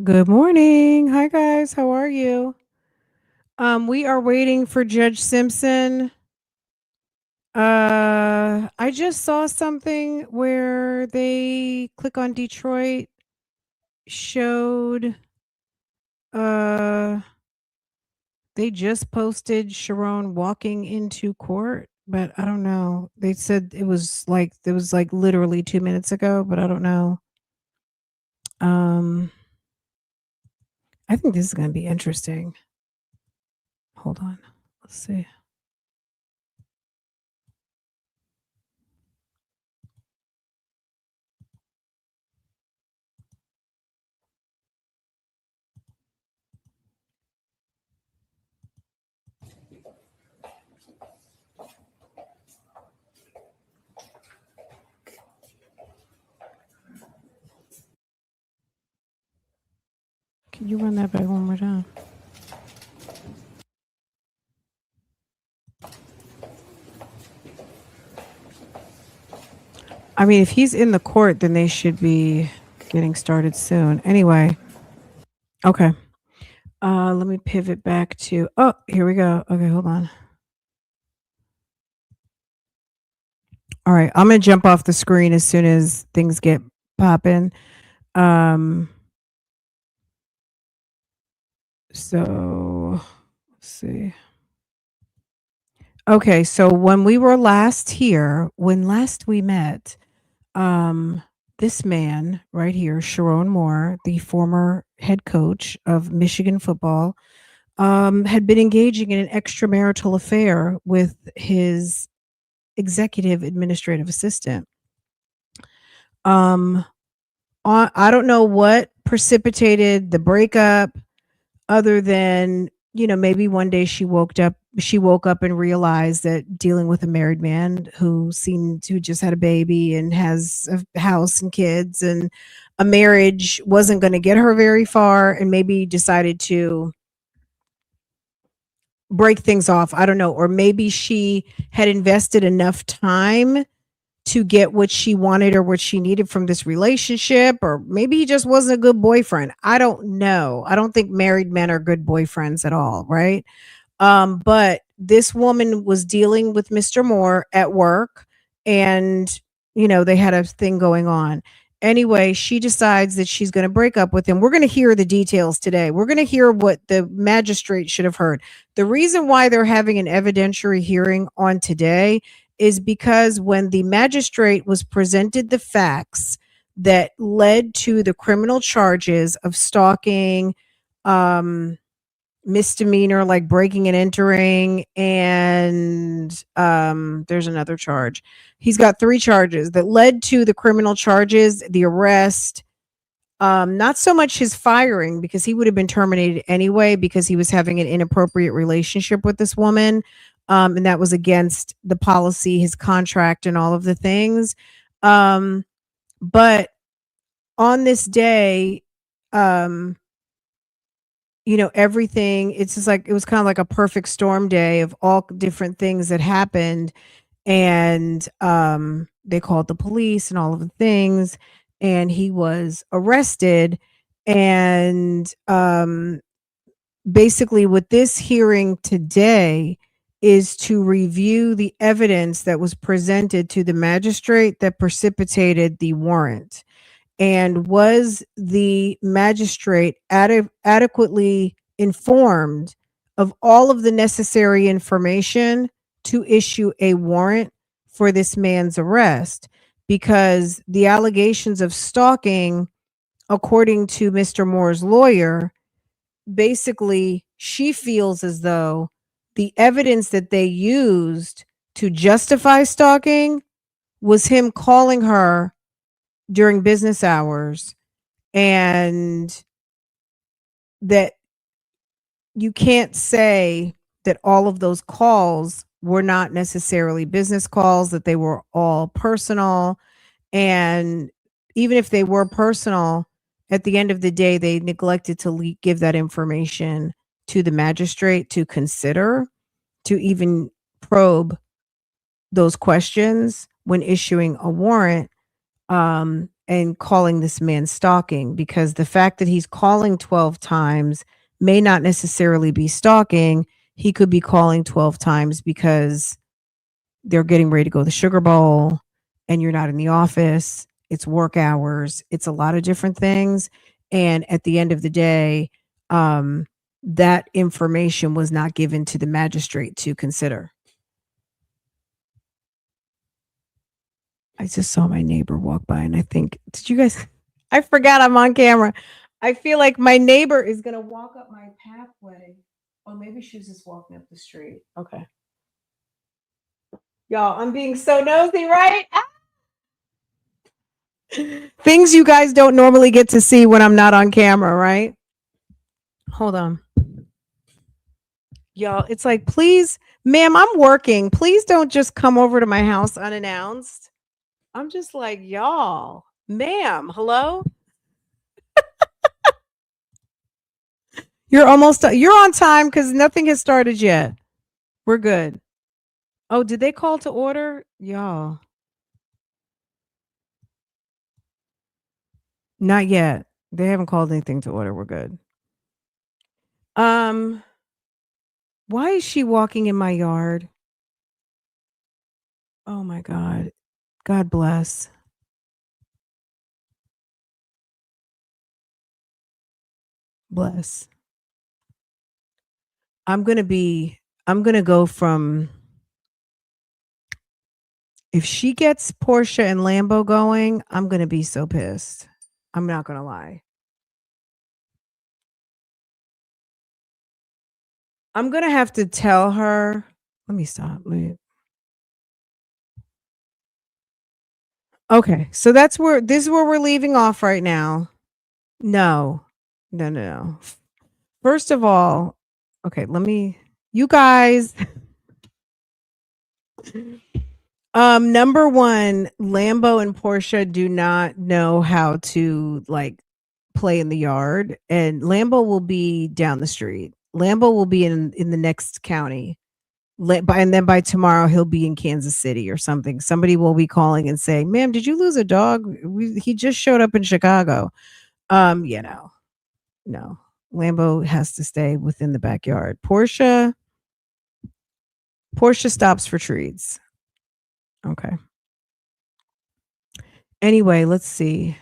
Good morning. Hi guys. How are you? We are waiting for Judge Simpson. I just saw something where they click on Detroit showed uh they just posted Sharon walking into court, but I don't know. They said it was like literally 2 minutes ago, but I don't know. Um I think this is going to be interesting. Hold on. Let's see. Can you run that back one more time? I mean, if he's in the court, then they should be getting started soon. Anyway, okay. Let me pivot back to. Oh, here we go. Okay, hold on. All right, I'm gonna jump off the screen as soon as things get popping. Um, so let's see. Okay, so when we were last here, when last we met, um, this man right here, Sharon Moore, the former head coach of Michigan football, had been engaging in an extramarital affair with his executive administrative assistant. Um, I don't know what precipitated the breakup, other than maybe one day she woke up and realized that dealing with a married man who just had a baby and has a house and kids and a marriage wasn't going to get her very far, and maybe decided to break things off. I don't know. Or maybe she had invested enough time to get what she wanted or what she needed from this relationship, or maybe he just wasn't a good boyfriend. I don't know. I don't think married men are good boyfriends at all, right? But this woman was dealing with Mr. Moore at work, and they had a thing going on. Anyway, she decides that she's going to break up with him. We're going to hear the details today. We're going to hear what the magistrate should have heard. The reason why they're having an evidentiary hearing on today is because when the magistrate was presented the facts that led to the criminal charges of stalking, um, misdemeanor like breaking and entering, and there's another charge. He's got 3 charges that led to the criminal charges, the arrest, not so much his firing, because he would have been terminated anyway because he was having an inappropriate relationship with this woman, and that was against the policy, his contract, and all of the things. But on this day, um everything, it's just like it was kind of like a perfect storm day of all different things that happened. And they called the police and all of the things, and he was arrested. And basically what this hearing today is to review the evidence that was presented to the magistrate that precipitated the warrant. And was the magistrate adequately informed of all of the necessary information to issue a warrant for this man's arrest? Because the allegations of stalking, according to Mr. Moore's lawyer, basically she feels as though the evidence that they used to justify stalking was him calling her during business hours, and that you can't say that all of those calls were not necessarily business calls, that they were all personal. And even if they were personal, at the end of the day, they neglected to give that information to the magistrate to consider, to even probe those questions when issuing a warrant. and calling this man stalking, because the fact that he's calling 12 times may not necessarily be stalking. He could be calling 12 times because they're getting ready to go to the Sugar Bowl and you're not in the office. It's work hours. It's a lot of different things. And at the end of the day, um, that information was not given to the magistrate to consider. I just saw my neighbor walk by and I think, did you guys? I forgot I'm on camera. I feel like my neighbor is going to walk up my pathway. Oh, maybe she was just walking up the street. Okay. Y'all, I'm being so nosy, right? Things you guys don't normally get to see when I'm not on camera, right? Hold on. Y'all, it's like, please, ma'am, I'm working. Please don't just come over to my house unannounced. I'm just like, y'all, ma'am, hello? You're on time because nothing has started yet. We're good. Oh, did they call to order? Y'all. Not yet. They haven't called anything to order. We're good. Um, why is she walking in my yard? Oh my God. God bless. Bless. I'm gonna go from, if she gets Portia and Lambo going, I'm gonna be so pissed. I'm not gonna lie. I'm gonna have to tell her. Let me stop. Okay, so this is where we're leaving off right now. No, no, no, no. First of all, okay, you guys, number one, Lambo and Portia do not know how to like play in the yard, and Lambo will be down the street. Lambo will be in the next county. And then by tomorrow he'll be in Kansas City or something. Somebody will be calling and saying, "Ma'am, did you lose a dog? He just showed up in Chicago." Yeah, no, no. Lambo has to stay within the backyard. Portia stops for treats. Okay. Anyway, let's see.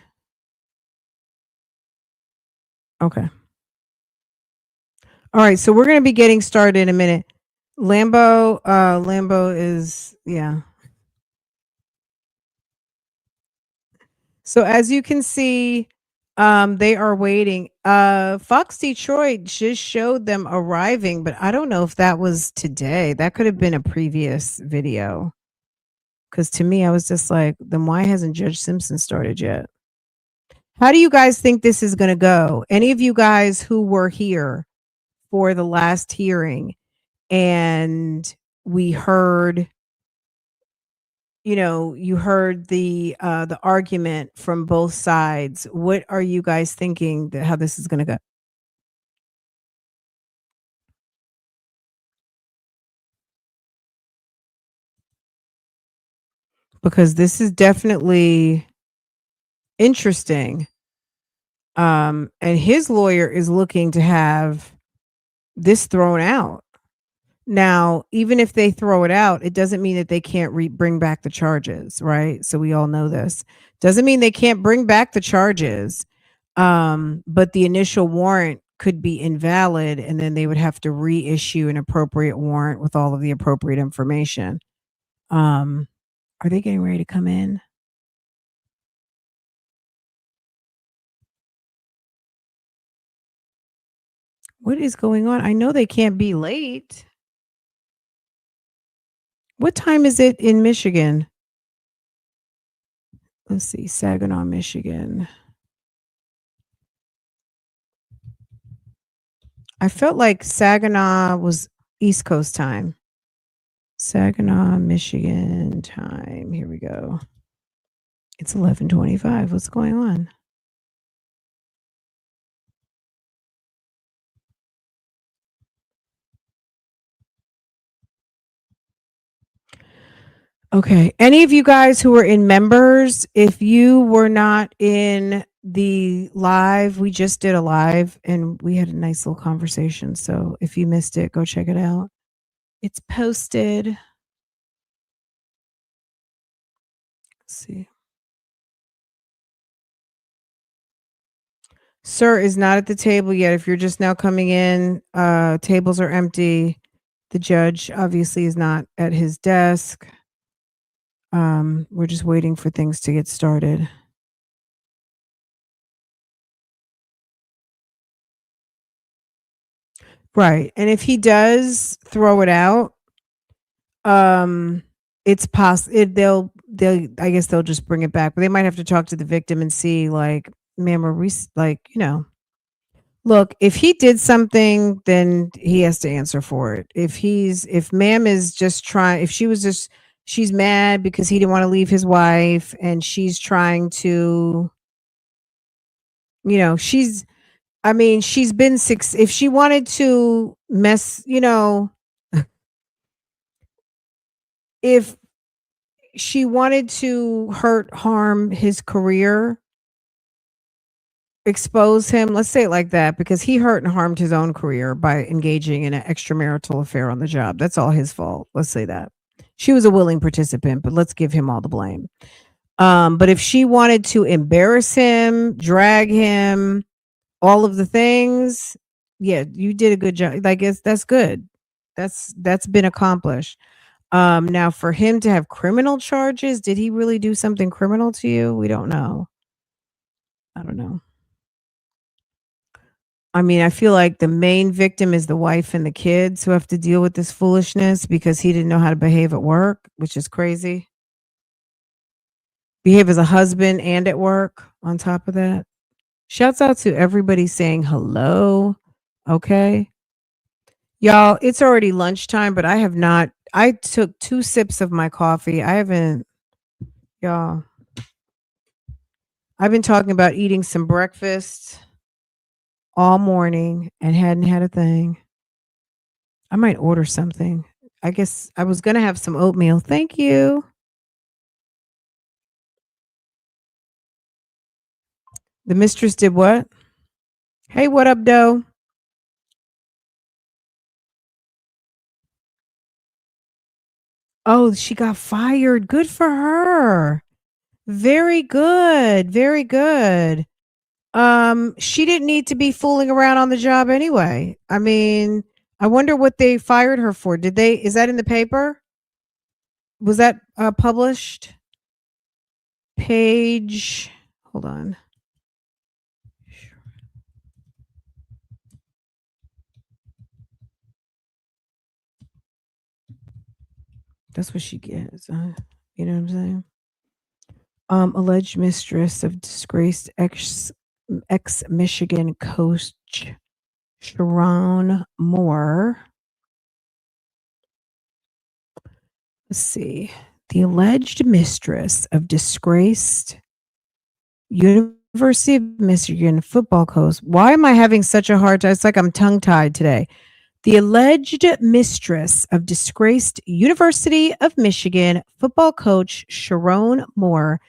Okay. All right, so we're gonna be getting started in a minute. Lambo is, yeah. So as you can see, they are waiting. Fox Detroit just showed them arriving, but I don't know if that was today. That could have been a previous video. Because to me, I was just like, then why hasn't Judge Simpson started yet? How do you guys think this is going to go? Any of you guys who were here for the last hearing and we heard, you heard the argument from both sides. What are you guys thinking that how this is going to go? Because this is definitely interesting. And his lawyer is looking to have this thrown out. Now, even if they throw it out, it doesn't mean that they can't bring back the charges, right? So we all know this. Doesn't mean they can't bring back the charges. But the initial warrant could be invalid, and then they would have to reissue an appropriate warrant with all of the appropriate information. Are they getting ready to come in? What is going on? I know they can't be late. What time is it in Michigan? Let's see, Saginaw, Michigan. I felt like Saginaw was East Coast time. Saginaw, Michigan time. Here we go. It's 11:25. What's going on? Okay. Any of you guys who are in members, if you were not in the live, we just did a live and we had a nice little conversation. So if you missed it, go check it out. It's posted. Let's see. Sir is not at the table yet. If you're just now coming in, tables are empty. The judge obviously is not at his desk. We're just waiting for things to get started. Right. And if he does throw it out, it's they'll I guess they'll just bring it back, but they might have to talk to the victim and see like, ma'am, are we like, look, if he did something, then he has to answer for it. If ma'am is just trying, if she was just, she's mad because he didn't want to leave his wife and she's trying to, she's, I mean, she's been six, if she wanted to mess, if she wanted to harm his career, expose him, let's say it like that, because he hurt and harmed his own career by engaging in an extramarital affair on the job. That's all his fault. Let's say that. She was a willing participant, but let's give him all the blame. But if she wanted to embarrass him, drag him, all of the things, yeah, you did a good job. I guess that's good. That's been accomplished. Now for him to have criminal charges, did he really do something criminal to you? We don't know. I don't know. I mean, I feel like the main victim is the wife and the kids who have to deal with this foolishness because he didn't know how to behave at work, which is crazy. Behave as a husband and at work on top of that. Shouts out to everybody saying hello. Okay. Y'all, it's already lunchtime, but I took 2 sips of my coffee. Y'all, I've been talking about eating some breakfast all morning and hadn't had a thing. I might order something. I guess I was gonna have some oatmeal. Thank you. The mistress did what? Hey, what up, doe? Oh, she got fired. Good for her. Very good. Very good. She didn't need to be fooling around on the job anyway. I mean, I wonder what they fired her for. Is that in the paper? Was that published? Page, hold on. That's what she gets. You know what I'm saying? Alleged mistress of disgraced ex Michigan coach SHERRONE Moore. Let's see. The alleged mistress of disgraced University of Michigan football coach. Why am I having such a hard time? It's like I'm tongue tied today. The alleged mistress of disgraced University of Michigan football coach SHERRONE Moore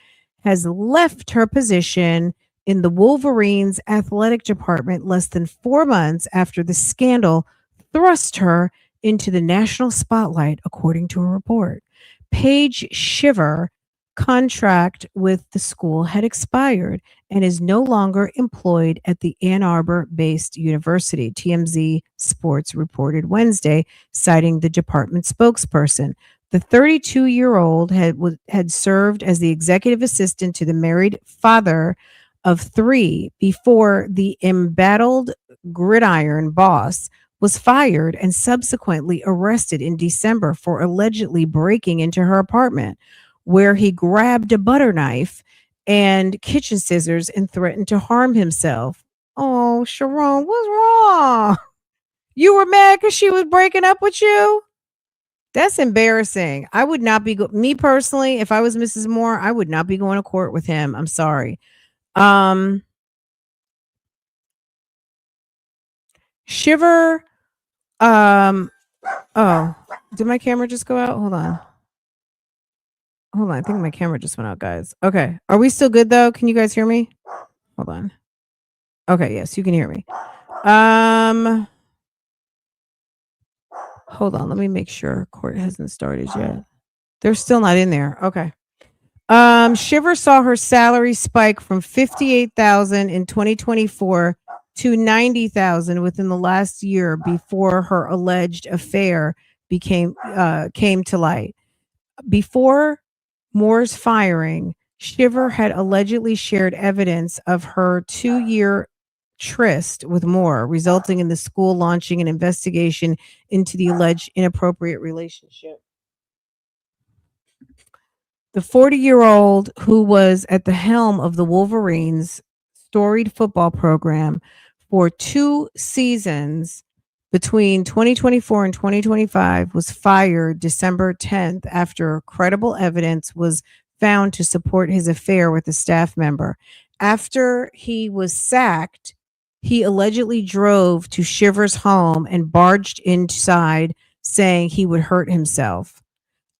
has left her position in the Wolverines athletic department less than 4 months after the scandal thrust her into the national spotlight, according to a report. Paige Shiver contract with the school had expired and is no longer employed at the Ann Arbor-based university, TMZ Sports reported Wednesday, citing the department spokesperson. The 32-year-old had served as the executive assistant to the married father of 3 before the embattled gridiron boss was fired and subsequently arrested in December for allegedly breaking into her apartment, where he grabbed a butter knife and kitchen scissors and threatened to harm himself. Oh, SHERRONE, what's wrong? You were mad because she was breaking up with you? That's embarrassing. I would not be me personally, if I was Mrs. Moore, I would not be going to court with him. I'm sorry. Shiver. Oh, did my camera just go out? Hold on. Hold on, I think my camera just went out, guys. Okay. Are we still good though? Can you guys hear me? Hold on. Okay, yes, you can hear me. Um Hold on, let me make sure court hasn't started yet. They're still not in there. Okay. Shiver saw her salary spike from 58,000 in 2024 to 90,000 within the last year before her alleged affair came to light. Before Moore's firing, Shiver had allegedly shared evidence of her 2-year tryst with Moore, resulting in the school launching an investigation into the alleged inappropriate relationship. The 40-year-old who was at the helm of the Wolverines' storied football program for 2 seasons between 2024 and 2025 was fired December 10th after credible evidence was found to support his affair with a staff member. After he was sacked, he allegedly drove to Shiver's home and barged inside saying he would hurt himself.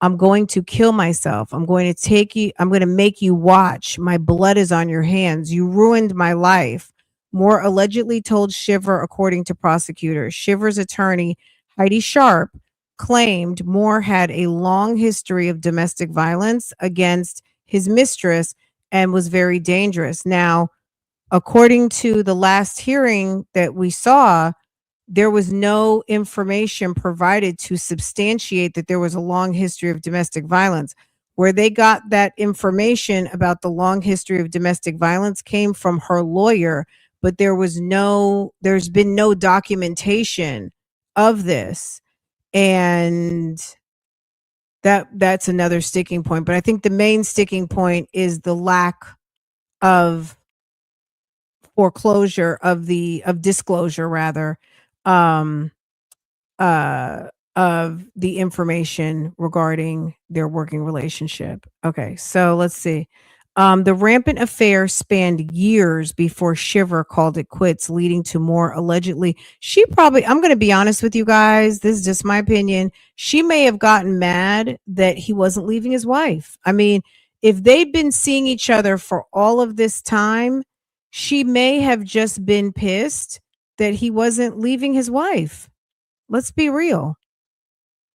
I'm going to kill myself. I'm going to take you. I'm going to make you watch. My blood is on your hands. You ruined my life. Moore allegedly told Shiver, according to prosecutors. Shiver's attorney, Heidi Sharp, claimed Moore had a long history of domestic violence against his mistress and was very dangerous. Now, according to the last hearing that we saw, there was no information provided to substantiate that there was a long history of domestic violence. Where they got that information about the long history of domestic violence came from her lawyer, but there's been no documentation of this. And that's another sticking point. But I think the main sticking point is the lack of foreclosure of disclosure rather, um of the information regarding their working relationship. Okay, so let's see. The rampant affair spanned years before Shiver called it quits, leading to more allegedly. I'm going to be honest with you guys. This is just my opinion. She may have gotten mad that he wasn't leaving his wife. I mean, if they'd been seeing each other for all of this time, she may have just been pissed that he wasn't leaving his wife. Let's be real.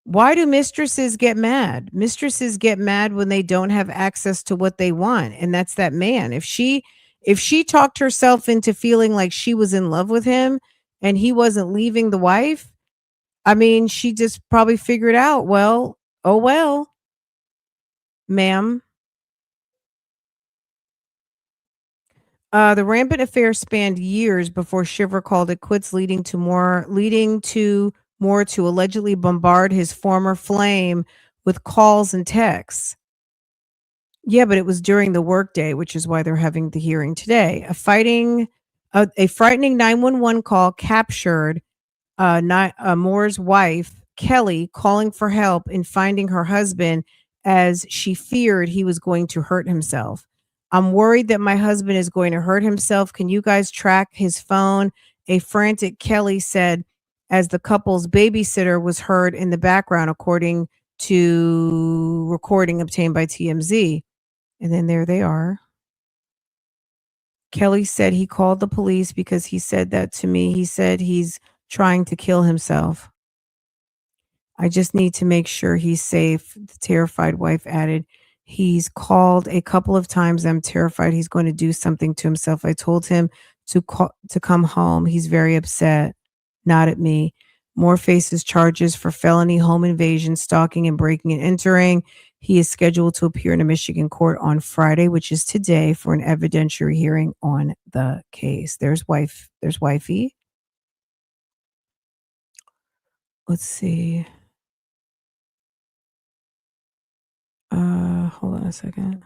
Why do mistresses get mad? Mistresses get mad when they don't have access to what they want, and that's that man. If she talked herself into feeling like she was in love with him and he wasn't leaving the wife, I mean, she just probably figured out, well, oh well, ma'am. The rampant affair spanned years before Shiver called it quits, leading to more to allegedly bombard his former flame with calls and texts. Yeah, but it was during the workday, which is why they're having the hearing today. A frightening 911 call captured Moore's wife, Kelly, calling for help in finding her husband as she feared he was going to hurt himself. I'm worried that my husband is going to hurt himself. Can you guys track his phone? A frantic Kelly said as the couple's babysitter was heard in the background, according to recording obtained by TMZ. And then there they are. Kelly said he called the police because he said that to me. He said he's trying to kill himself. I just need to make sure he's safe. The terrified wife added, he's called a couple of times. I'm terrified he's going to do something to himself. I told him to come home. He's very upset. Not at me. Moore faces charges for felony home invasion, stalking, and breaking and entering. He is scheduled to appear in a Michigan court on Friday, which is today, for an evidentiary hearing on the case. There's wifey. Let's see. Hold on a second.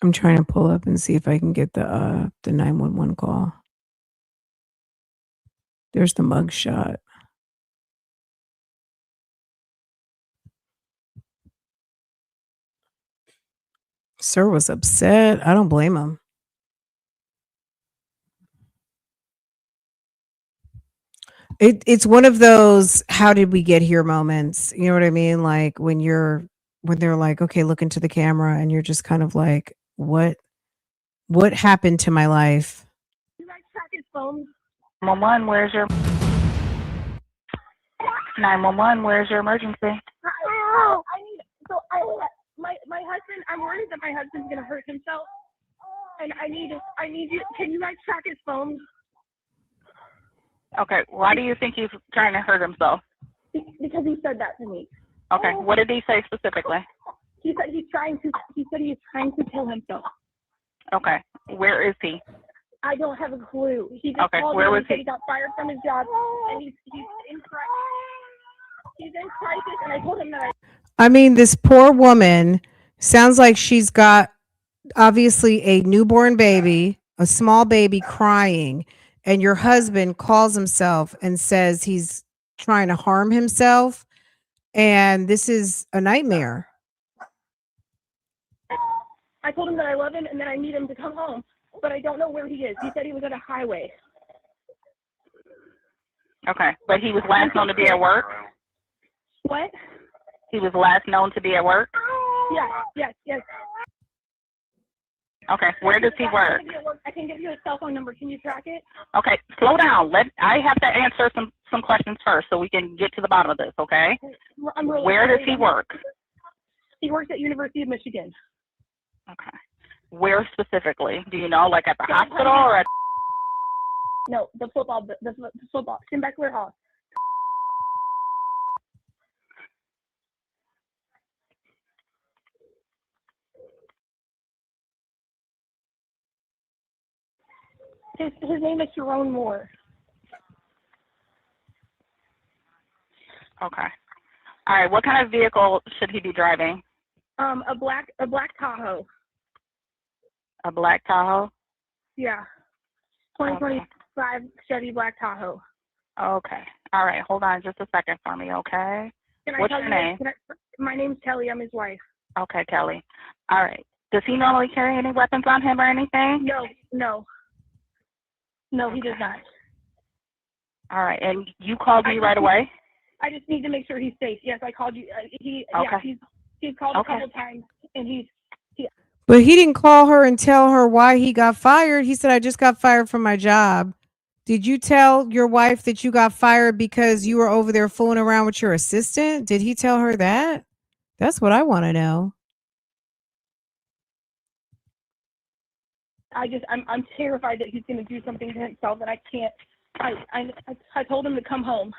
I'm trying to pull up and see if I can get the 911 call. There's the mugshot. Sir was upset. I don't blame him. It's one of those how did we get here moments. You know what I mean? Like when they're like, okay, look into the camera and you're just kind of like, what happened to my life? You guys track his phone? 911, where's your 911? Where's your emergency? Oh, my husband. I'm worried that my husband's gonna hurt himself, and I need you. Can you guys track his phone? Okay. Why do you think he's trying to hurt himself? Because he said that to me. Okay. What did he say specifically? He said he's trying to kill himself. Okay. Where is he? I don't have a clue. He just called me and said he got fired from his job, and he's in crisis. He's in crisis, and I told him that I mean, this poor woman sounds like she's got obviously a newborn baby, a small baby crying, and your husband calls himself and says he's trying to harm himself. And this is a nightmare. I told him that I love him and that I need him to come home, but I don't know where he is. He said he was at a highway. Okay, but he was last known to be at work? What? He was last known to be at work? Yes. Okay, where does he work? I can give you a cell phone number. Can you track it? Okay, slow down. I have to answer some questions first so we can get to the bottom of this, okay? Where does he work? He works at University of Michigan. Okay. Where specifically? Do you know, like at the hospital or at? No, the football, Tim Beckler Hall. His name is SHERRONE Moore. Okay. All right. What kind of vehicle should he be driving? A black Tahoe. A black Tahoe? Yeah. 2025 Chevy Black Tahoe. Okay. All right. Hold on just a second for me, okay? What's your name? My name's Kelly. I'm his wife. Okay, Kelly. All right. Does he normally carry any weapons on him or anything? No. No, he does not. All right, and you called me right away? I just need to make sure he's safe. Yes, I called you. He's called a couple times, and But he didn't call her and tell her why he got fired. He said, I just got fired from my job. Did you tell your wife that you got fired because you were over there fooling around with your assistant? Did he tell her that? That's what I want to know. I'm terrified that he's going to do something to himself, and I can't. I told him to come home.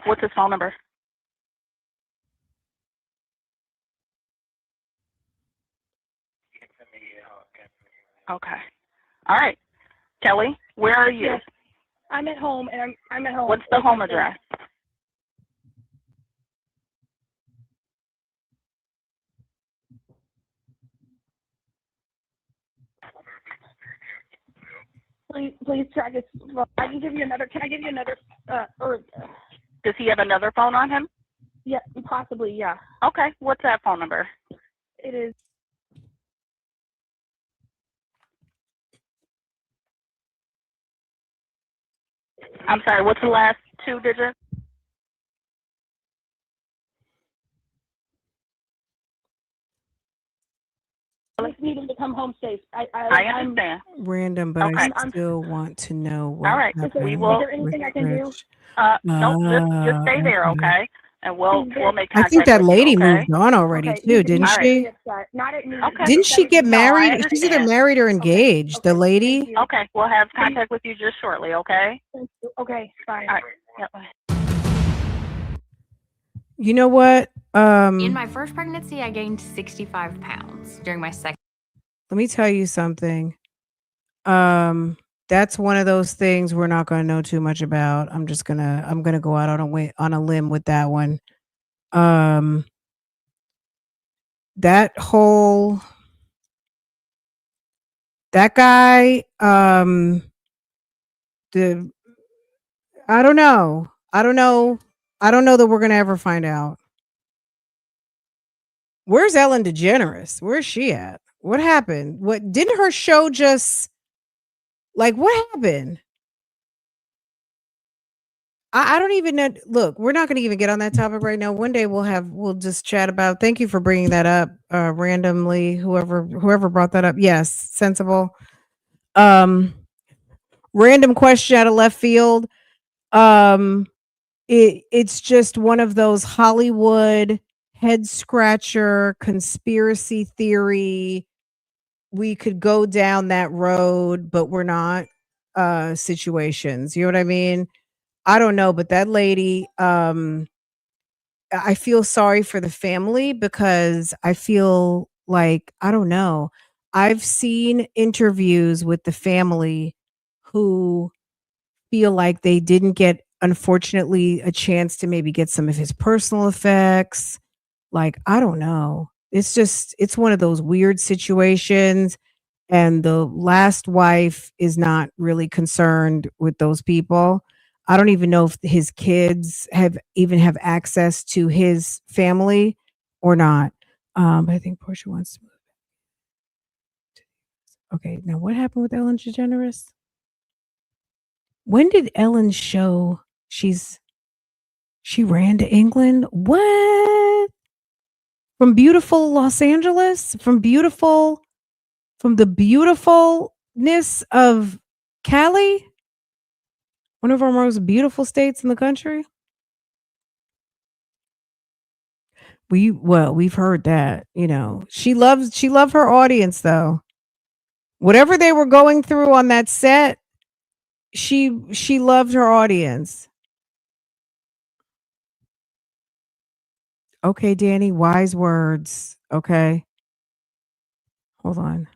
What's his phone number? Okay. All right. Kelly, where are you? Yes. I'm at home, and I'm at home. What's the home address? Please track it. I can give you another. Can I give you another? Does he have another phone on him? Yeah, possibly. Yeah. Okay. What's that phone number? It is. I'm sorry. What's the last two digits? I just need him to come home safe. I understand. Random, but okay. I still want to know what. All right. Is there anything I can do? No, just stay there, okay? And we'll make contact. I think that lady with you, okay? moved on already too, didn't she? Not at me. Okay. Didn't she get married? She's either married or engaged. Okay. The lady. Okay, we'll have contact with you just shortly. Okay. Thank you. Okay. Bye. All right. Yep. You know what? In my first pregnancy, I gained 65 pounds. During my second. Let me tell you something. That's one of those things we're not going to know too much about. I'm going to go out on a limb with that one. That guy, I don't know. I don't know that we're going to ever find out. Where's Ellen DeGeneres? Where's she at? What happened? What didn't her show just like what happened? I don't even know. Look, we're not going to even get on that topic right now. One day we'll just chat about. Thank you for bringing that up randomly. Whoever brought that up. Yes, sensible. Um, random question out of left field. It's just one of those Hollywood head scratcher conspiracy theory. We could go down that road, but we're not situations. You know what I mean? I don't know, but that lady, I feel sorry for the family because I feel like, I don't know. I've seen interviews with the family who feel like they didn't get, unfortunately, a chance to maybe get some of his personal effects. Like, I don't know. It's one of those weird situations. And the last wife is not really concerned with those people. I don't even know if his kids have access to his family or not. But I think Portia wants to move. Okay, now what happened with Ellen DeGeneres? When did Ellen show she ran to England? What? From beautiful Los Angeles? From the beautifulness of Cali? One of our most beautiful states in the country? We've heard that, She loved her audience though. Whatever they were going through on that set, she loved her audience. Okay, Danny, wise words. Okay. Hold on.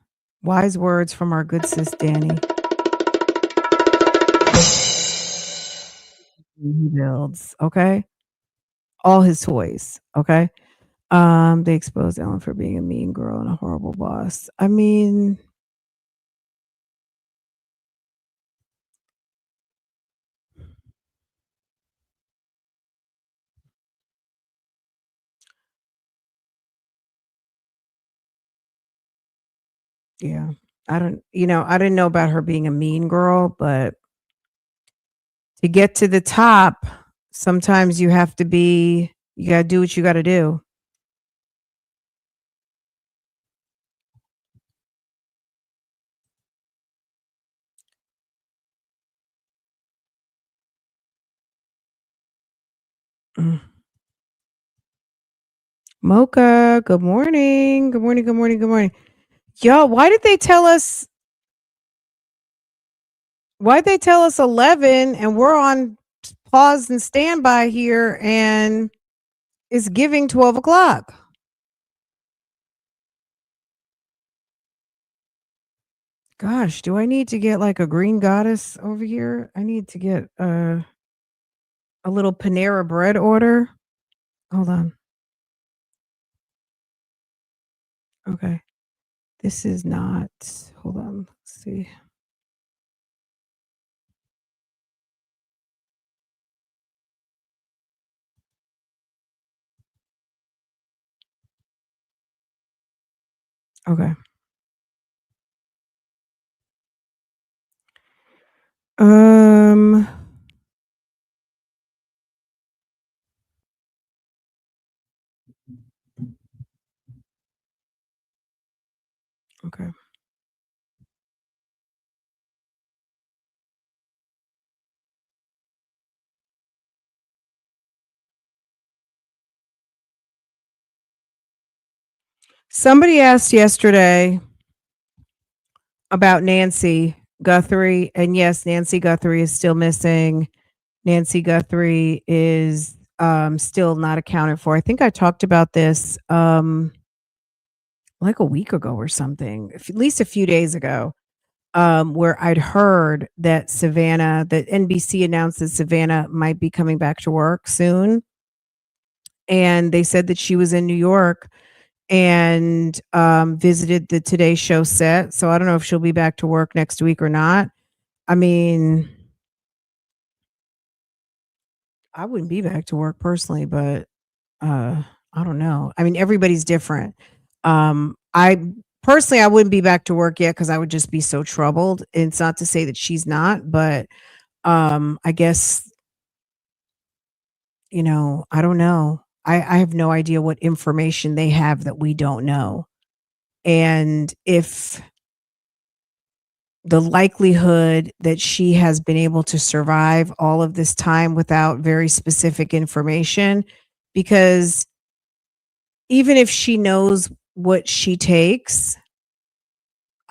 Wise words from our good sis Danny. He builds, okay? All his toys, okay? They exposed Ellen for being a mean girl and a horrible boss. I mean, yeah. I didn't know about her being a mean girl, but to get to the top, sometimes you got to do what you got to do. Mm. Mocha, good morning. Good morning. Good morning. Good morning. Y'all, why'd they tell us 11 and we're on pause and standby here and it's giving 12 o'clock? Gosh, do I need to get like a green goddess over here? I need to get a little Panera bread order. Hold on. Okay. This is not, hold on. Let's see. Okay. Um, okay. Somebody asked yesterday about Nancy Guthrie, and yes, Nancy Guthrie is still missing. Nancy Guthrie is still not accounted for. I think I talked about this like a week ago or something, at least a few days ago, where I'd heard that NBC announced that Savannah might be coming back to work soon. And they said that she was in New York and visited the Today Show set. So I don't know if she'll be back to work next week or not. I mean, I wouldn't be back to work personally, but I don't know. I mean, everybody's different. I personally, I wouldn't be back to work yet because I would just be so troubled. And it's not to say that she's not, but I guess, I don't know. I have no idea what information they have that we don't know. And if the likelihood that she has been able to survive all of this time without very specific information, because even if she knows what she takes,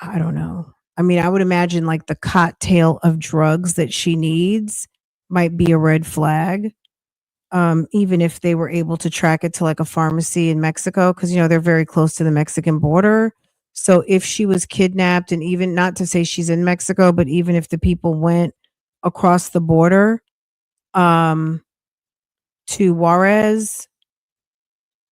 I don't know. I mean, I would imagine like the cocktail of drugs that she needs might be a red flag. Even if they were able to track it to like a pharmacy in Mexico, because they're very close to the Mexican border. So if she was kidnapped, and even not to say she's in Mexico, but even if the people went across the border um, to Juarez,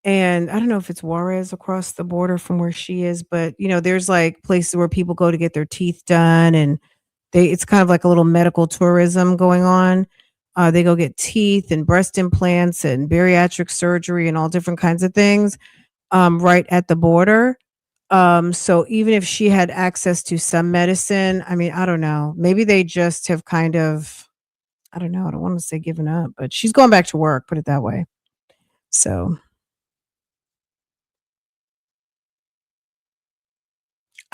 and I don't know if it's Juarez across the border from where she is, but there's like places where people go to get their teeth done, and it's kind of like a little medical tourism going on. They go get teeth and breast implants and bariatric surgery and all different kinds of things right at the border. So even if she had access to some medicine, I mean, I don't know. Maybe they just have kind of, I don't know. I don't want to say given up, but she's going back to work, put it that way. So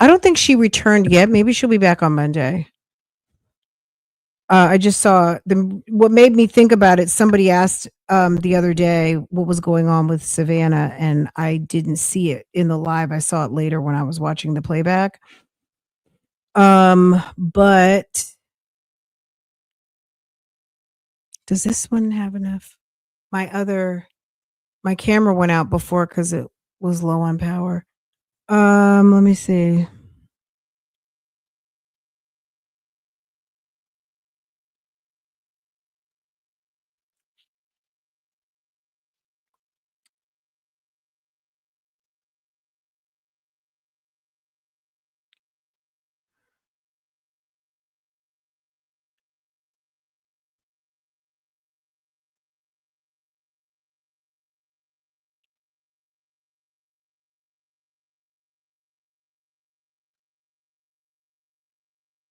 I don't think she returned yet. Maybe she'll be back on Monday. I just saw what made me think about it. Somebody asked the other day what was going on with Savannah, and I didn't see it in the live. I saw it later when I was watching the playback. But does this one have enough? My camera went out before because it was low on power. Let me see.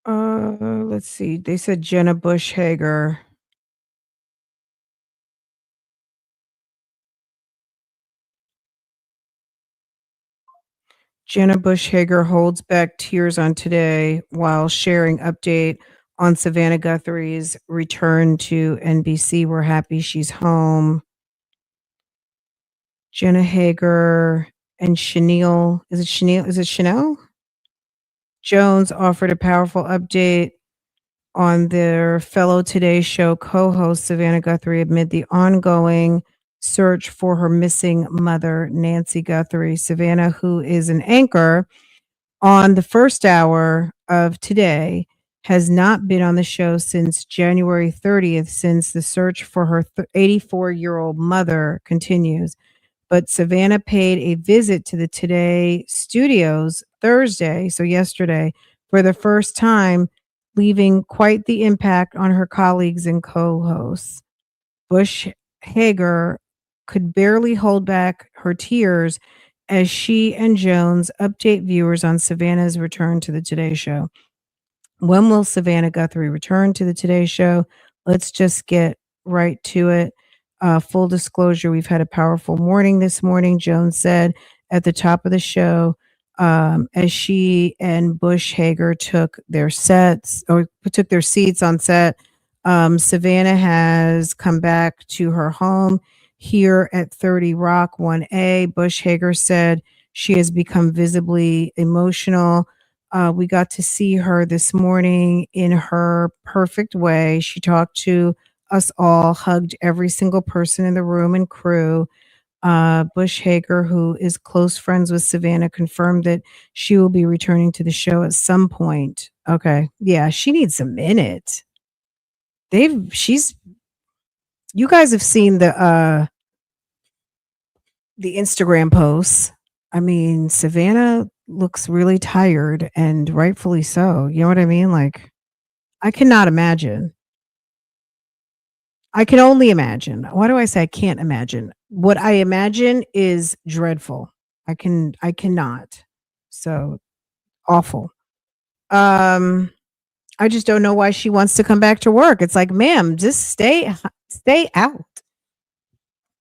Let's see. They said Jenna Bush Hager. Jenna Bush Hager holds back tears on today while sharing update on Savannah Guthrie's return to NBC. We're happy she's home. Jenna Hager and Chanel. Is it Chanel? Is it Chanel? Jones offered a powerful update on their fellow Today Show co-host Savannah Guthrie amid the ongoing search for her missing mother, Nancy Guthrie. Savannah, who is an anchor on the first hour of Today, has not been on the show since January 30th, since the search for her 84-year-old mother continues. But Savannah paid a visit to the Today studios Thursday, so yesterday, for the first time, leaving quite the impact on her colleagues and co-hosts. Bush Hager could barely hold back her tears as she and Jones update viewers on Savannah's return to the Today Show. When will Savannah Guthrie return to the Today Show? Let's just get right to it. Full disclosure, we've had a powerful morning this morning, Jones said at the top of the show, as she and Bush Hager took their seats on set. Savannah has come back to her home here at 30 Rock 1A. Bush Hager said she has become visibly emotional. We got to see her this morning in her perfect way. She talked to us all, hugged every single person in the room and crew. Bush Hager, who is close friends with Savannah, confirmed that she will be returning to the show at some point. Okay. Yeah, she needs a minute. You guys have seen the Instagram posts. I mean, Savannah looks really tired, and rightfully so. You know what I mean? Like, I cannot imagine. I can only imagine. Why do I say I can't imagine? What I imagine is dreadful. I cannot. So awful. Um, I just don't know why she wants to come back to work. It's like, ma'am, just stay out.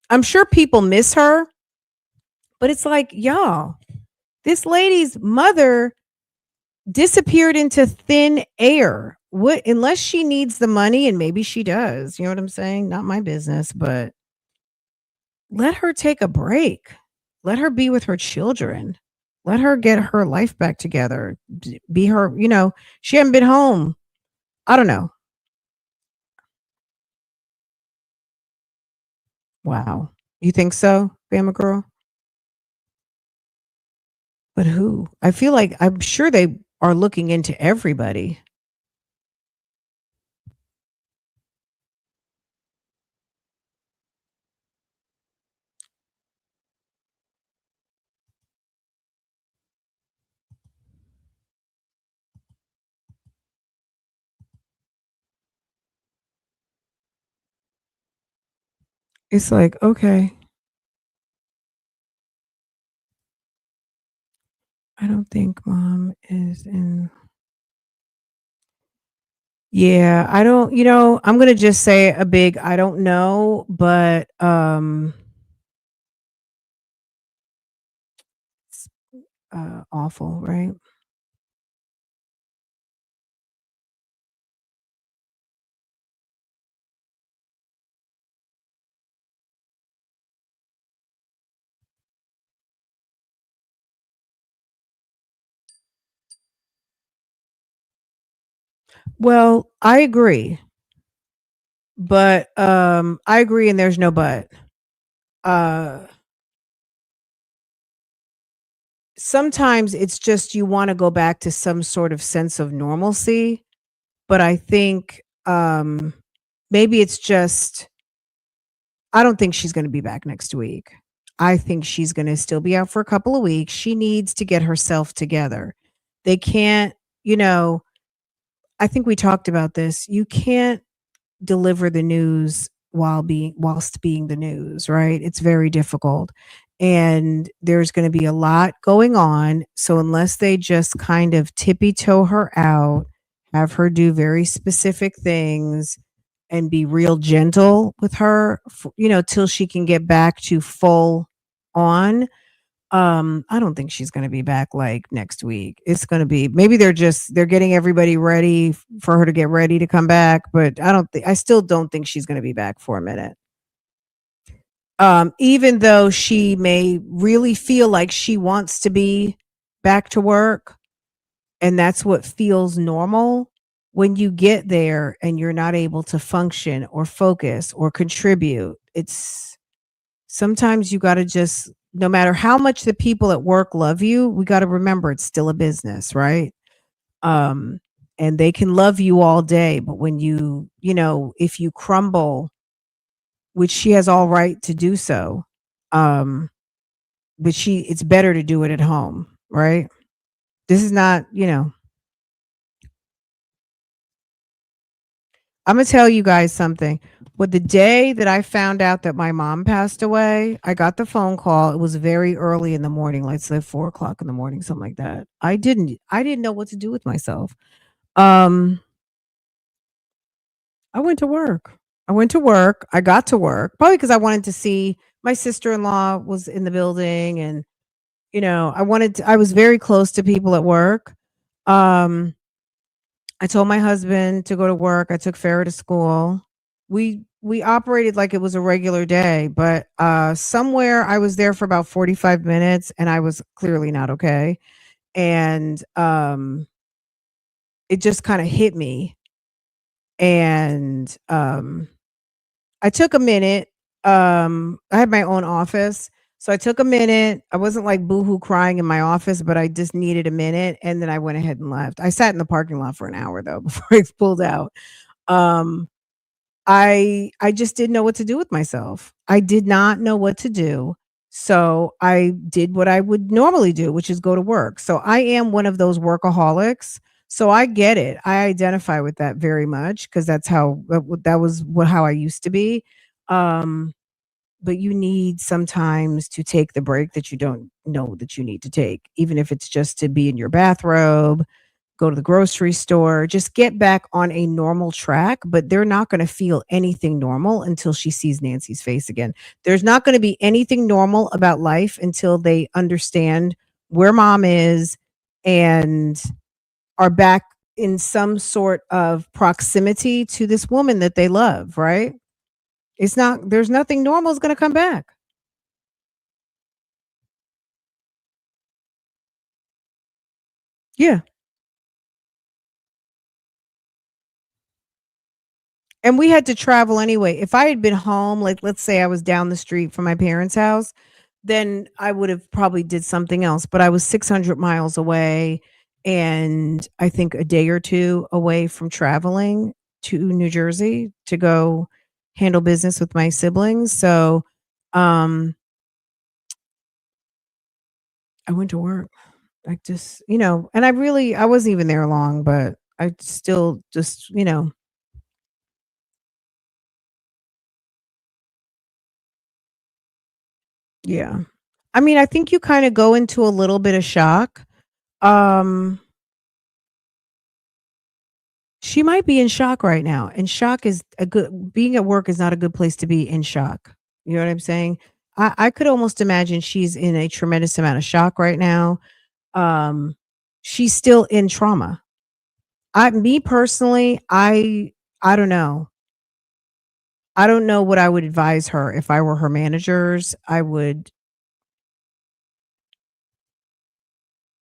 I'm sure people miss her, but it's like, y'all, this lady's mother disappeared into thin air. What, unless she needs the money, and maybe she does. You know what I'm saying? Not my business, but let her take a break. Let her be with her children. Let her get her life back together. Be her, she hadn't been home. I don't know. Wow. You think so, Bama girl? But who? I feel like I'm sure they are looking into everybody. It's like, okay. I don't think mom is in. Yeah, I don't, I'm going to just say a big I don't know, but it's awful, right? Well, I agree. But I agree and there's no but. Uh Sometimes it's just you want to go back to some sort of sense of normalcy, but I think maybe it's just I don't think she's going to be back next week. I think she's going to still be out for a couple of weeks. She needs to get herself together. They can't, you know, I think we talked about this. You can't deliver the news whilst being the news, right? It's very difficult. And there's going to be a lot going on. So unless they just kind of tippy toe her out, have her do very specific things and be real gentle with her, till she can get back to full on. I don't think she's going to be back like next week. It's going to be, maybe they're getting everybody ready for her to get ready to come back, but I still don't think she's going to be back for a minute. Even though she may really feel like she wants to be back to work and that's what feels normal, when you get there and you're not able to function or focus or contribute, it's sometimes you got to just, no matter how much the people at work love you, we got to remember it's still a business, right? Um, and they can love you all day, but when if you crumble, which she has all right to do so, um, but it's better to do it at home, right? This is not, I'm gonna tell you guys something. With the day that I found out that my mom passed away, I got the phone call. It was very early in the morning, like say 4 o'clock in the morning, something like that. I didn't know what to do with myself. Um, I went to work. I went to work. I got to work probably because I wanted to see my sister-in-law was in the building, and I was very close to people at work. Um, I told my husband to go to work. I took Farrah to school. We operated like it was a regular day, but somewhere I was there for about 45 minutes and I was clearly not okay. And it just kind of hit me. And I took a minute. I had my own office. So I took a minute. I wasn't like boohoo crying in my office, but I just needed a minute. And then I went ahead and left. I sat in the parking lot for an hour though before I pulled out. Um, I just didn't know what to do with myself. I did not know what to do. So I did what I would normally do, which is go to work. So I am one of those workaholics. So I get it. I identify with that very much because that's how that was what how I used to be. Um, but you need sometimes to take the break that you don't know that you need to take, even if it's just to be in your bathrobe, go to the grocery store, just get back on a normal track, but they're not going to feel anything normal until she sees Nancy's face again. There's not going to be anything normal about life until they understand where mom is and are back in some sort of proximity to this woman that they love, right? It's not there's nothing normal is going to come back. Yeah. And we had to travel anyway. If I had been home, like let's say I was down the street from my parents' house, then I would have probably did something else, but I was 600 miles away and I think a day or 2 away from traveling to New Jersey to go handle business with my siblings. So, um I went to work. I just, and I wasn't even there long, but I still just, yeah. I mean, I think you kind of go into a little bit of shock. Um, she might be in shock right now, and shock is a good being at work is not a good place to be in shock. You know what I'm saying? I could almost imagine she's in a tremendous amount of shock right now. Um, she's still in trauma. Me personally, I don't know. I don't know what I would advise her if I were her managers.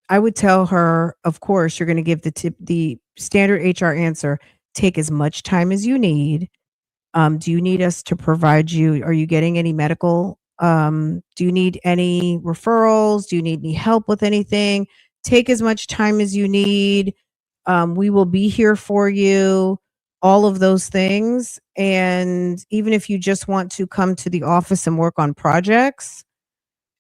I would tell her, of course, you're gonna give the standard HR answer, "Take as much time as you need. Do you need us to provide you are you getting any medical, do you need any referrals? Do you need any help with anything? Take as much time as you need. We will be here for you." All of those things, and even if you just want to come to the office and work on projects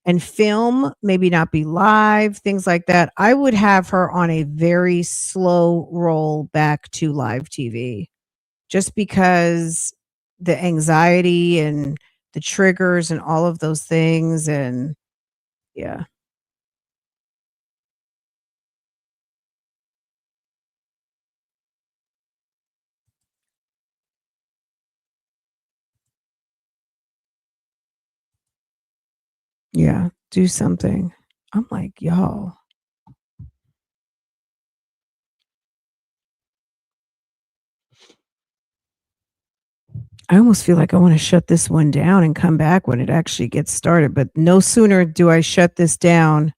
and film, maybe not be live, things like that. I would have her on a very slow roll back to live TV just because the anxiety and the triggers and all of those things. And yeah, yeah, do something. I'm like, y'all, I almost feel like I want to shut this one down and come back when it actually gets started. But no sooner do I shut this down,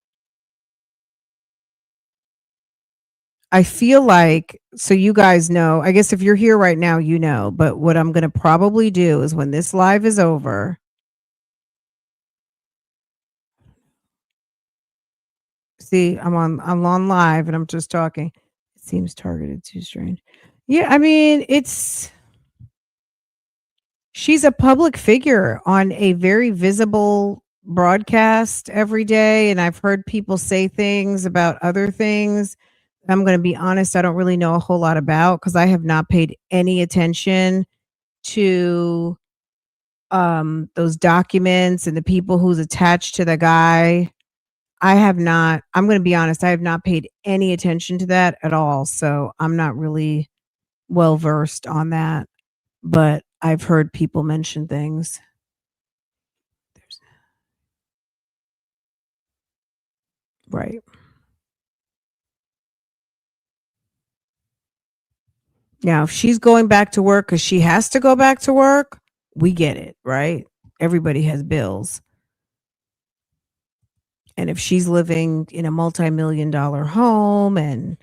I feel like so you guys know, I guess if you're here right now, you know, but what I'm gonna probably do is when this live is over, see, I'm on live and I'm just talking. It seems targeted too strange. Yeah, I mean, she's a public figure on a very visible broadcast every day, and I've heard people say things about other things. I'm gonna be honest, I don't really know a whole lot about because I have not paid any attention to those documents and the people who's attached to the guy. I have not I'm going to be honest, I have not paid any attention to that at all, so I'm not really well versed on that, but I've heard people mention things. There's right. Now, if she's going back to work cuz she has to go back to work, we get it, right? Everybody has bills. And if she's living in a multi-million dollar home and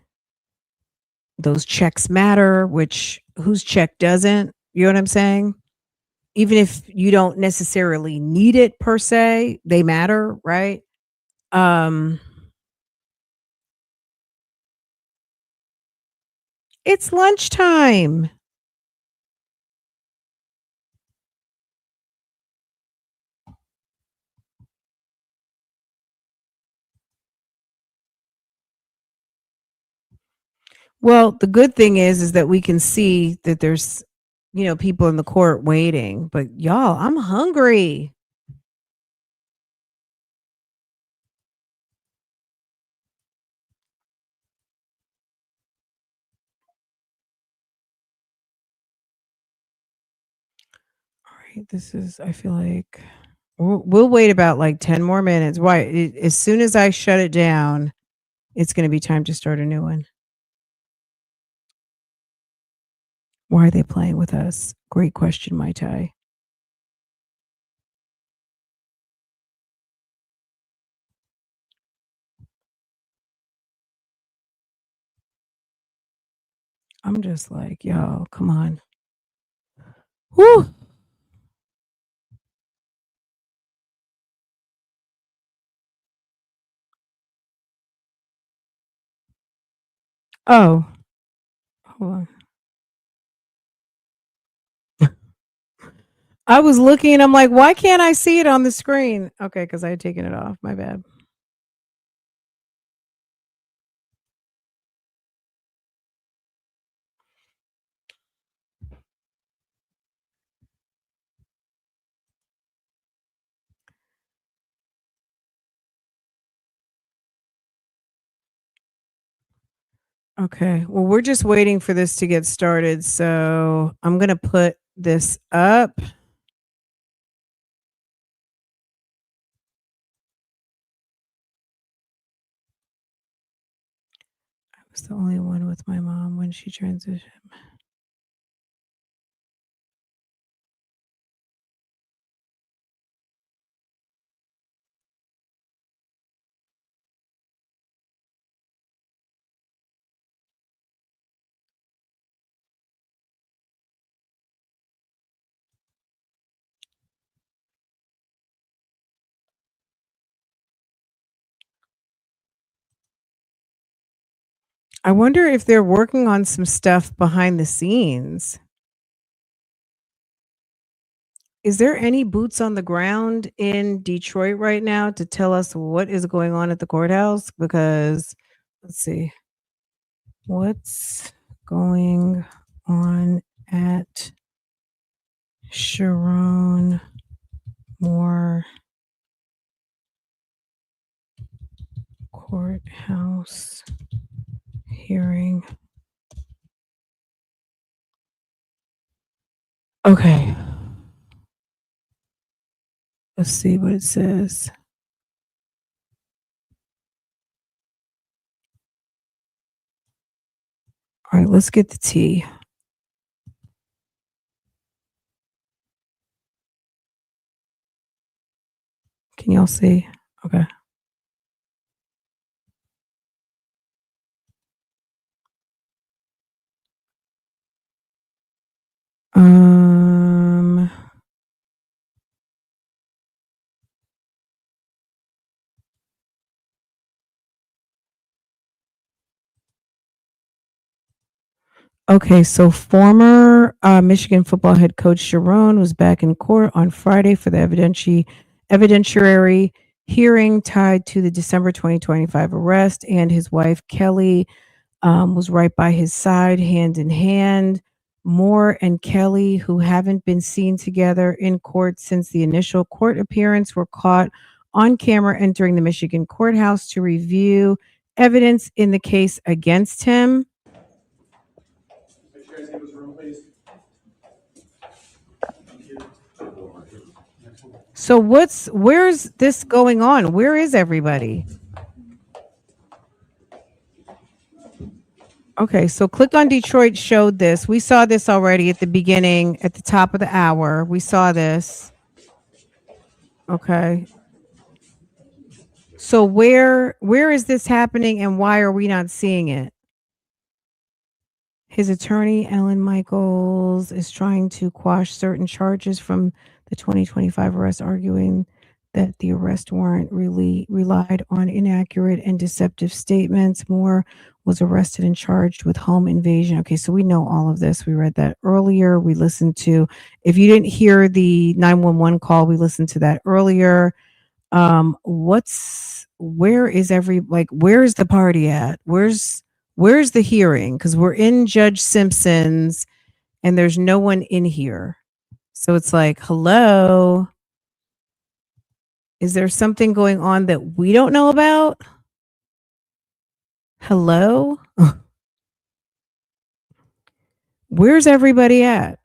those checks matter, which whose check doesn't? You know what I'm saying? Even if you don't necessarily need it per se, they matter, right? Um, it's lunchtime. Well, the good thing is that we can see that there's, you know, people in the court waiting. But y'all, I'm hungry. All right, this is, I feel like we'll wait about like 10 more minutes. Why? As soon as I shut it down, it's going to be time to start a new one. Why are they playing with us? Great question, Mai Tai. I'm just like, yo, come on. Whew. Oh, hold on. I was looking and I'm like, why can't I see it on the screen? Okay, because I had taken it off. My bad. Okay. Well, we're just waiting for this to get started. So I'm going to put this up. I was the only one with my mom when she transitioned. I wonder if they're working on some stuff behind the scenes. Is there any boots on the ground in Detroit right now to tell us what is going on at the courthouse? Because let's see. What's going on at Sherrone Moore Courthouse hearing? Okay. Let's see what it says. All right, let's get the tea. Can y'all see? Okay. Okay, so former Michigan football head coach Sherrone was back in court on Friday for the evidentiary hearing tied to the December 2025 arrest, and his wife Kelly was right by his side, hand in hand. Moore and Kelly, who haven't been seen together in court since the initial court appearance, were caught on camera entering the Michigan courthouse to review evidence in the case against him. So where's this going on? Where is everybody? Okay, so Click on Detroit showed this. We saw this already at the beginning, at the top of the hour. We saw this. Okay. So where is this happening and why are we not seeing it? His attorney, Ellen Michaels, is trying to quash certain charges from the 2025 arrest, arguing that the arrest warrant really relied on inaccurate and deceptive statements. Moore was arrested and charged with home invasion. Okay, so we know all of this. We read that earlier. We listened to, if you didn't hear the 911 call, we listened to that earlier. Where is the party at? Where's Where's the hearing? Because we're in Judge Simpson's and there's no one in here. So it's like, hello? Is there something going on that we don't know about? Hello? Where's everybody at?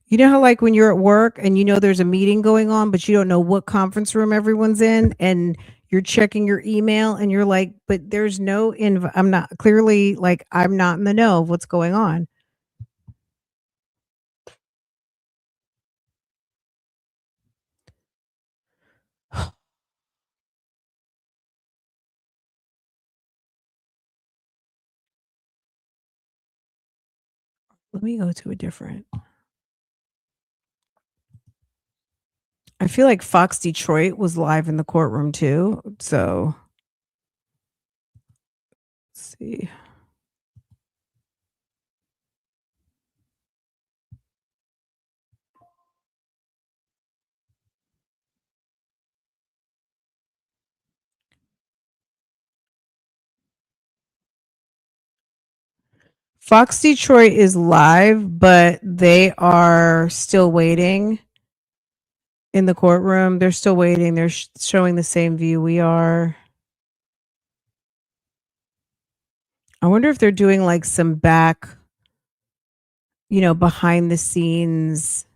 You know how like when you're at work and you know there's a meeting going on, but you don't know what conference room everyone's in, and you're checking your email and you're like, but there's no I'm not clearly like I'm not in the know of what's going on. Let me go to a different. I feel like Fox Detroit was live in the courtroom too. So let's see. Fox Detroit is live, but they are still waiting in the courtroom. They're still waiting. They're showing the same view we are. I wonder if they're doing like some back, behind the scenes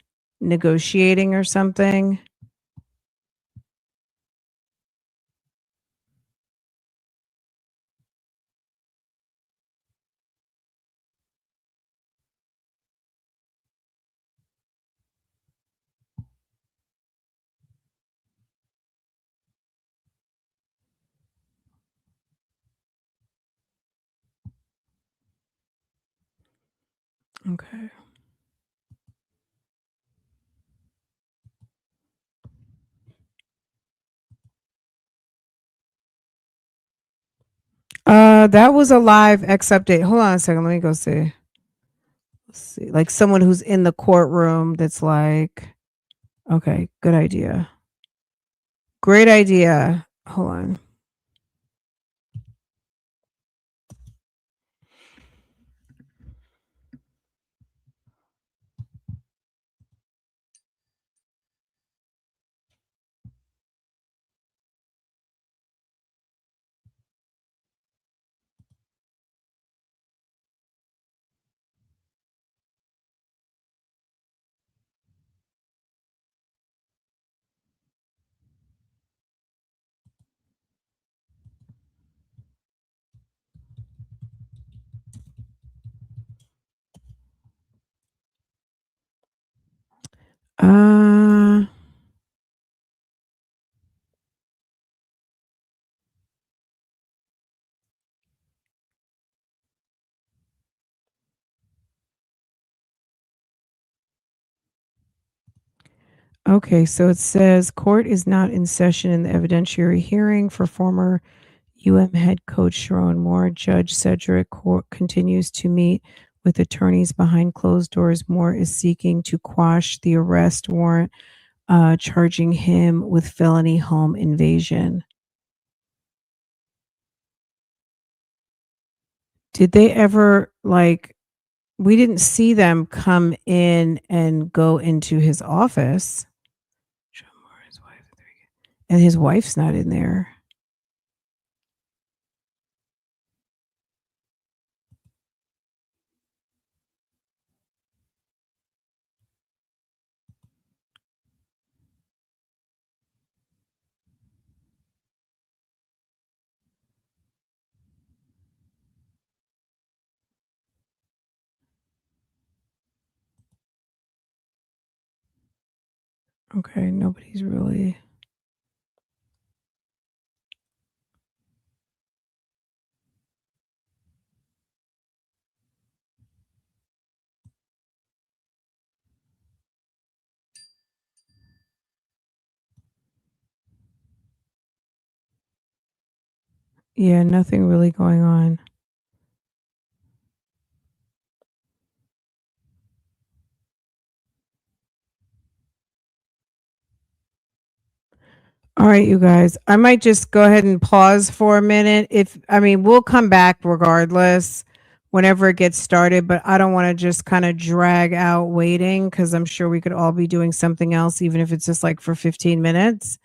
negotiating or something. Okay. That was a live X update. Hold on a second. Let me go see. Let's see. Like someone who's in the courtroom that's like, okay, good idea. Great idea. Hold on. Uh Okay, so it says court is not in session in the evidentiary hearing for former head coach SHERRONE Moore. Judge Cedric Court continues to meet with attorneys behind closed doors. Moore is seeking to quash the arrest warrant, charging him with felony home invasion. Did they ever we didn't see them come in and go into his office. And his wife's not in there. Okay, nobody's really. Yeah, nothing really going on. All right, you guys. I might just go ahead and pause for a minute. We'll come back regardless whenever it gets started, but I don't want to just kind of drag out waiting because I'm sure we could all be doing something else, even if it's just like for 15 minutes.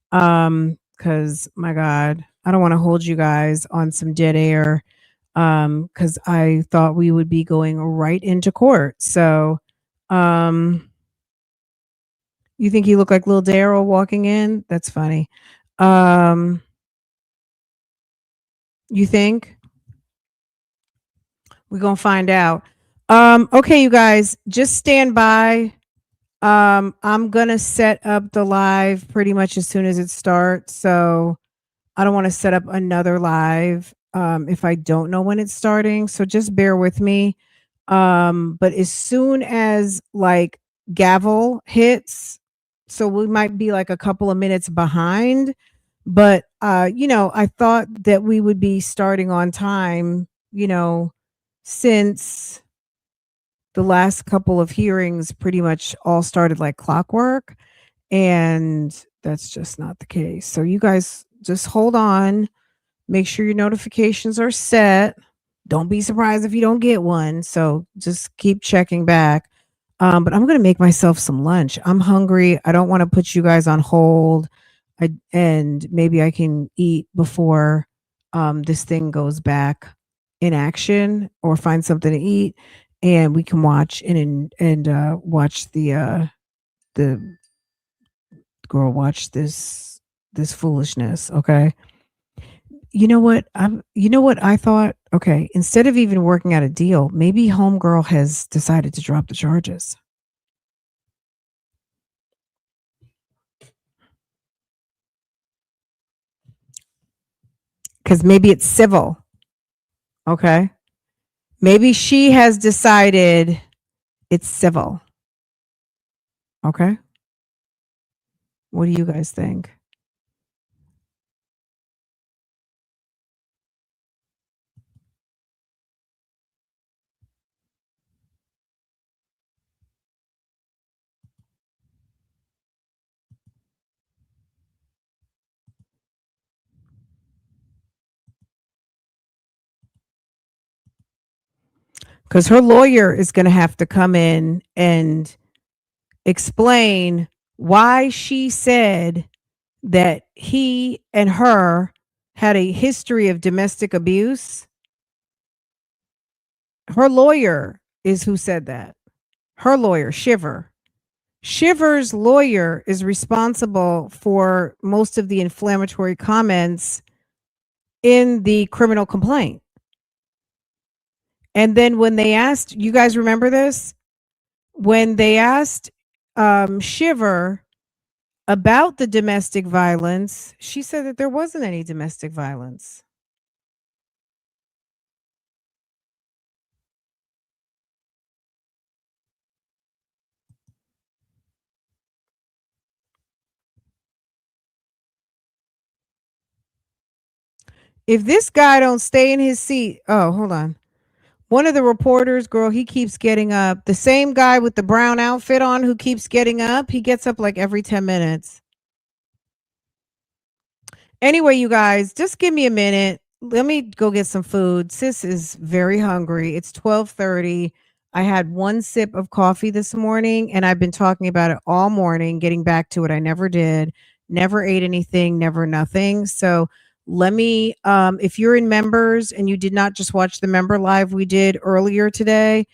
Because my God, I don't want to hold you guys on some dead air. Because I thought we would be going right into court. So, you think he looked like Lil Daryl walking in? That's funny. You think? We're gonna find out. Okay, you guys, just stand by. I'm gonna set up the live pretty much as soon as it starts. So I don't want to set up another live if I don't know when it's starting. So just bear with me. But as soon as like gavel hits, so we might be like a couple of minutes behind, but I thought that we would be starting on time, since the last couple of hearings pretty much all started like clockwork, and that's just not the case. So you guys just hold on, make sure your notifications are set. Don't be surprised if you don't get one. So just keep checking back. But I'm going to make myself some lunch. I'm hungry. I don't want to put you guys on hold. And maybe I can eat before this thing goes back in action, or find something to eat, and we can watch and watch the girl watch this foolishness. Okay. You know what I thought? Okay, instead of even working out a deal, maybe homegirl has decided to drop the charges. Cuz maybe it's civil. Okay? Maybe she has decided it's civil. Okay? What do you guys think? Because her lawyer is going to have to come in and explain why she said that he and her had a history of domestic abuse. Her lawyer is who said that. Her lawyer, Shiver. Shiver's lawyer is responsible for most of the inflammatory comments in the criminal complaint. And then when they asked, you guys remember this? When they asked Shiver about the domestic violence, she said that there wasn't any domestic violence. If this guy don't stay in his seat, oh, hold on. One of the reporters, girl, he keeps getting up. The same guy with the brown outfit on who keeps getting up, he gets up like every 10 minutes. Anyway, you guys, just give me a minute. Let me go get some food. Sis is very hungry. It's 12:30. I had one sip of coffee this morning, and I've been talking about it all morning, getting back to it. I never did, never ate anything, never nothing. So let me, if you're in members and you did not just watch the member live we did earlier today,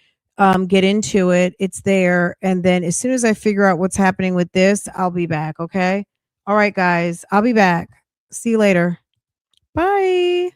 get into it. It's there. And then as soon as I figure out what's happening with this, I'll be back. Okay. All right, guys, I'll be back. See you later. Bye.